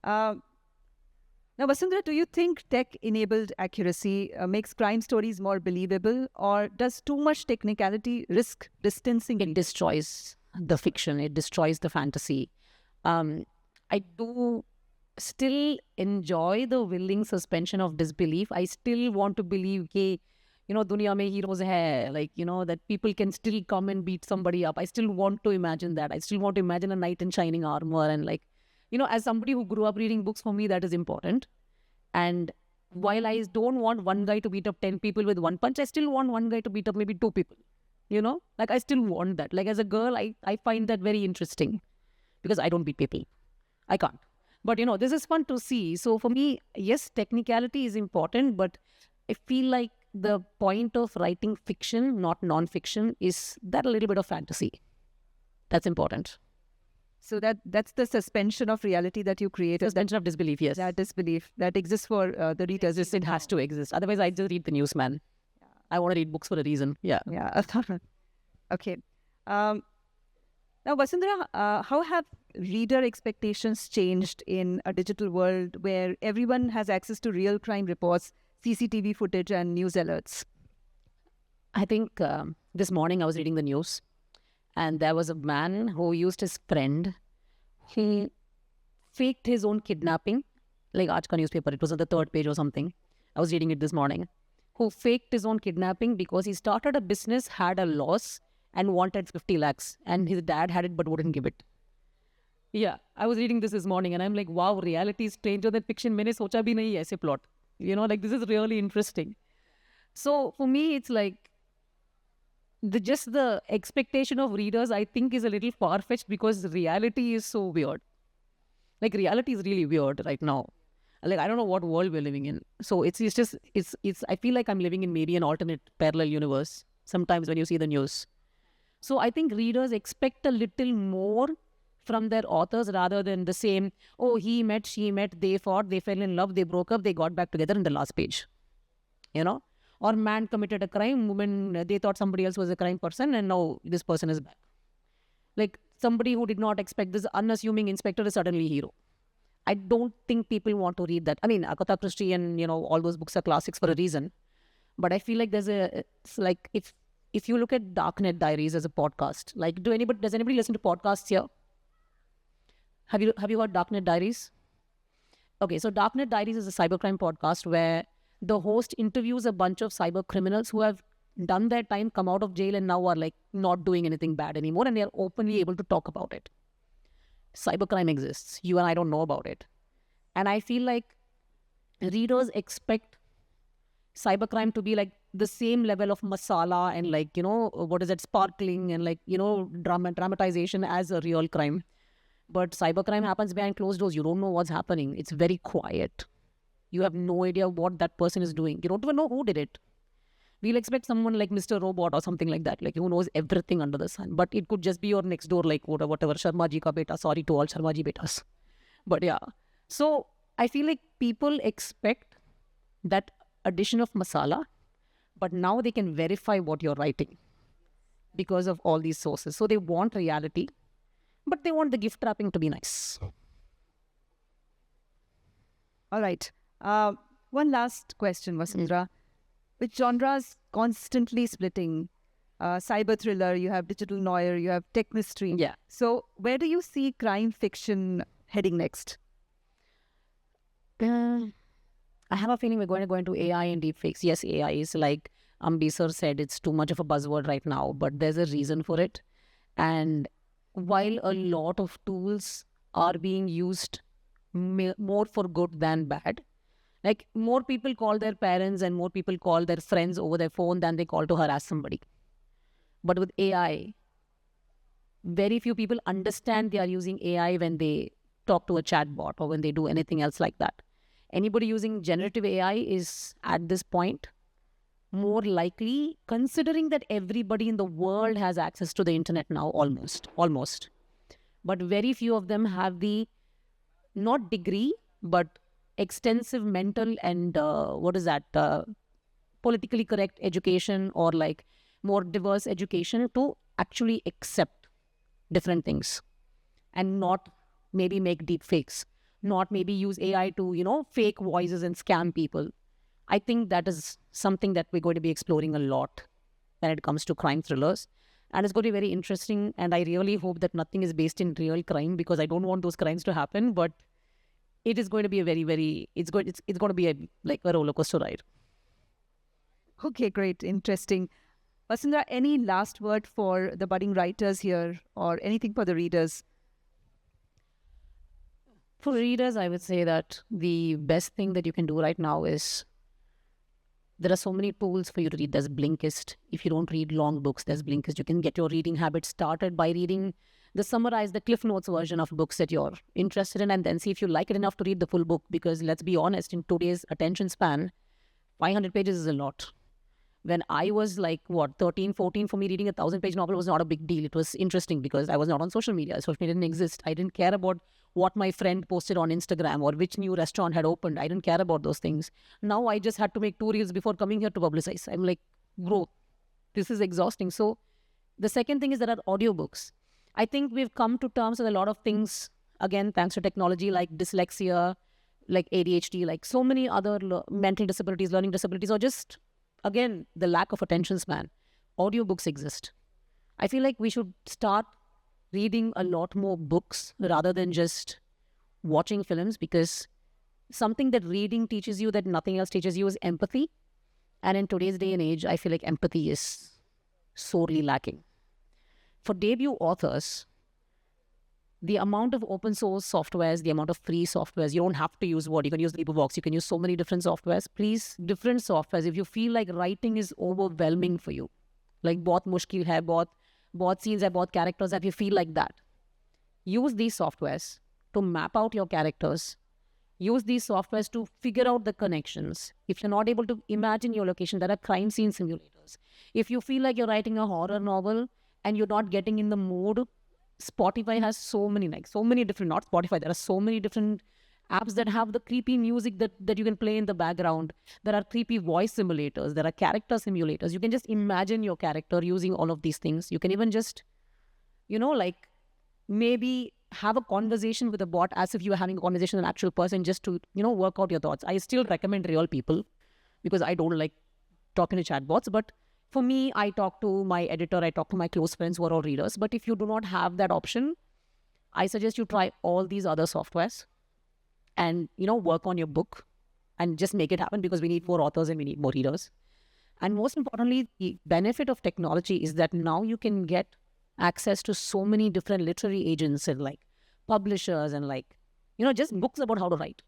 Uh, Now, Vasundhara, do you think tech-enabled accuracy makes crime stories more believable, or does too much technicality risk distancing It readers? destroys the fiction, it destroys the fantasy. Um, I do still enjoy the willing suspension of disbelief. I still want to believe that, dunya mein heroes hai, like, that people can still come and beat somebody up. I still want to imagine that. I still want to imagine a knight in shining armor. And like, as somebody who grew up reading books, for me, that is important. And while I don't want one guy to beat up 10 people with one punch, I still want one guy to beat up maybe two people. Like I still want that. Like as a girl, I find that very interesting because I don't beat people. I can't. But this is fun to see. So for me, yes, technicality is important, but I feel like the point of writing fiction, not non-fiction, is that a little bit of fantasy. That's important. So that's the suspension of reality that you create. Suspension of disbelief, yes. That disbelief that exists for the readers. It has to exist. Otherwise, I just read the news, man. I want to read books for a reason. Yeah. Yeah. Okay. Now, Vasundhara, how have reader expectations changed in a digital world where everyone has access to real crime reports, CCTV footage, and news alerts? I think this morning I was reading the news, and there was a man who used his friend. He faked his own kidnapping, like Aaj Ka newspaper. It was on the 3rd page or something. I was reading it this morning. Who faked his own kidnapping because he started a business, had a loss, and wanted 50 lakhs. And his dad had it but wouldn't give it. Yeah, I was reading this morning and I'm like, wow, reality is stranger than fiction. मैंने सोचा भी नहीं ऐसे plot. Like this is really interesting. So for me, it's like just the expectation of readers, I think, is a little far-fetched because reality is so weird. Like reality is really weird right now. Like I don't know what world we're living in. So it's I feel like I'm living in maybe an alternate parallel universe sometimes when you see the news. So I think readers expect a little more from their authors rather than the same, oh, he met, she met, they fought, they fell in love, they broke up, they got back together in the last page. Or man committed a crime, woman, they thought somebody else was a crime person and now this person is back. Like somebody who did not expect this unassuming inspector is suddenly hero. I don't think people want to read that. I mean, Agatha Christie and, all those books are classics for a reason. But I feel like it's like if you look at Darknet Diaries as a podcast, like does anybody listen to podcasts here? Have you heard Darknet Diaries? Okay, so Darknet Diaries is a cybercrime podcast where the host interviews a bunch of cyber criminals who have done their time, come out of jail, and now are like not doing anything bad anymore, and they are openly able to talk about it. Cybercrime exists. You and I don't know about it. And I feel like readers expect cybercrime to be like the same level of masala and like, what is it, sparkling and like, dramatization as a real crime. But cybercrime happens behind closed doors. You don't know what's happening. It's very quiet. You have no idea what that person is doing. You don't even know who did it. We'll expect someone like Mr. Robot or something like that, like who knows everything under the sun. But it could just be your next door, like whatever, Sharma ji ka beta. Sorry to all Sharma ji betas. But yeah. So I feel like people expect that addition of masala, but now they can verify what you're writing because of all these sources. So they want reality, but they want the gift wrapping to be nice. All right. One last question, Vasundhara. Which genres constantly splitting? Cyber thriller, you have digital noir, you have tech mystery. Yeah. So where do you see crime fiction heading next? I have a feeling we're going to go into AI and deepfakes. Yes, AI is like Ambi sir said, it's too much of a buzzword right now, but there's a reason for it. And while a lot of tools are being used more for good than bad, like more people call their parents and more people call their friends over their phone than they call to harass somebody. But with AI, very few people understand they are using AI when they talk to a chatbot or when they do anything else like that. Anybody using generative AI is at this point more likely, considering that everybody in the world has access to the internet now, almost. But very few of them have the, not degree, but extensive mental and politically correct education or like more diverse education to actually accept different things and not maybe make deep fakes. not maybe use AI to, fake voices and scam people. I think that is something that we're going to be exploring a lot when it comes to crime thrillers. And it's going to be very interesting. And I really hope that nothing is based in real crime, because I don't want those crimes to happen. But it is going to be a very, very, it's going to be like a roller coaster ride. Okay, great. Interesting. Vasundhara, any last word for the budding writers here or anything for the readers? For readers, I would say that the best thing that you can do right now is, there are so many tools for you to read. There's Blinkist. If you don't read long books, there's Blinkist. You can get your reading habit started by reading the summarized, the Cliff Notes version of books that you're interested in, and then see if you like it enough to read the full book. Because let's be honest, in today's attention span, 500 pages is a lot. When I was like, 13, 14, for me, reading a 1,000-page novel was not a big deal. It was interesting because I was not on social media. Social media didn't exist. I didn't care about what my friend posted on Instagram or which new restaurant had opened. I didn't care about those things. Now I just had to make 2 reels before coming here to publicize. I'm like, bro, this is exhausting. So the second thing is there are audiobooks. I think we've come to terms with a lot of things, again, thanks to technology, like dyslexia, like ADHD, like so many other mental disabilities, learning disabilities, or just, again, the lack of attention span. Audiobooks exist. I feel like we should start reading a lot more books rather than just watching films, because something that reading teaches you that nothing else teaches you is empathy. And in today's day and age, I feel like empathy is sorely lacking. For debut authors, the amount of open source softwares, the amount of free softwares, you don't have to use Word, you can use LibreVox, you can use so many different softwares. Please, different softwares. If you feel like writing is overwhelming for you, like bahut mushkil hai, bahut scenes hai, bahut characters, if you feel like that, use these softwares to map out your characters. Use these softwares to figure out the connections. If you're not able to imagine your location, there are crime scene simulators. If you feel like you're writing a horror novel and you're not getting in the mood, Spotify has so many different, not Spotify, there are so many different apps that have the creepy music that you can play in the background. There are creepy voice simulators. There are character simulators. You can just imagine your character using all of these things. You can even just, like maybe have a conversation with a bot as if you were having a conversation with an actual person, just to, work out your thoughts. I still recommend real people because I don't like talking to chatbots. But for me, I talk to my editor, I talk to my close friends who are all readers. But if you do not have that option, I suggest you try all these other softwares and, work on your book and just make it happen, because we need more authors and we need more readers. And most importantly, the benefit of technology is that now you can get access to so many different literary agents and like publishers and like, just books about how to write.